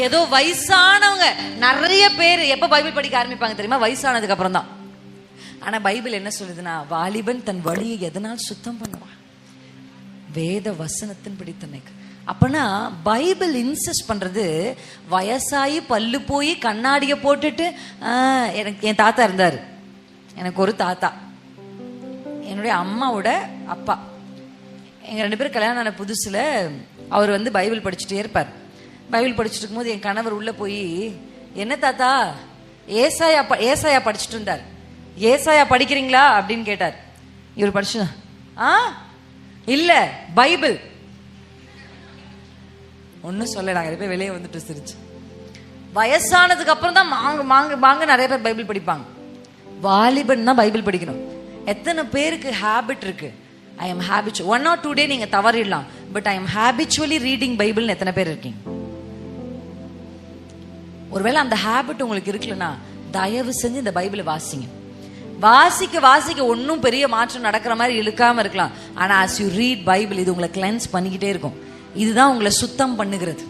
ஏதோ வயசானவங்க நிறைய பேர் எப்ப பைபிள் படிக்க ஆரம்பிப்பாங்க தெரியுமா? வயசானதுக்கு அப்புறம் தான். ஆனா பைபிள் என்ன சொல்லுதுன்னா, வாலிபன் தன் வழியை எதனால் சுத்தம் பண்ணுவான்? வேத வசனத்தின் படி தன்னைக்கு. அப்பனா பைபிள் இன்சிஸ்ட் பண்றது, வயசாயி பல்லு போய் கண்ணாடியை போட்டுட்டு எனக்கு என் தாத்தா இருந்தாரு. எனக்கு ஒரு தாத்தா, என்னுடைய அம்மாவோட அப்பா. எங்க 2 பேரும் கல்யாணம் ஆன புதுசுல அவர் வந்து பைபிள் படிச்சுட்டே இருப்பார். பைபிள் படிச்சுட்டு இருக்கும்போது என் கணவர் உள்ள போய், என்ன தாத்தா ஏசாயா படிச்சுட்டு இருந்தார், ஏசாயா படிக்கிறீங்களா அப்படின்னு கேட்டார். இவர் படிச்சு இல்ல பைபிள் ஒன்னும் சொல்ல. நாங்க போய் வெளியே வந்துட்டு சிரிச்சு. வயசானதுக்கு அப்புறம் தான் மாங்க நிறைய பேர் பைபிள் படிப்பாங்க. வாலிபன் தான் பைபிள் படிக்கணும். எத்தனை பேருக்கு ஹேபிட் இருக்கு? I am habitual. 1 or 2 day நீங்க தவறிடலாம், but I am habitually reading Bible. எத்தனை பேர் இருக்கீங்க? ஒருவேளை அந்த ஹேபிட் உங்களுக்கு இருக்குல்லனா, தயவு செஞ்சு இந்த பைபிளை வாசிங்க. வாசிக்க ஒன்னும் பெரிய மாற்றம் நடக்கிற மாதிரி இழுக்காம இருக்கலாம். ஆனா as you read பைபிள், இது உங்களை கிளென்ஸ் பண்ணிக்கிட்டே இருக்கும். இதுதான் உங்களை சுத்தம் பண்ணுகிறது.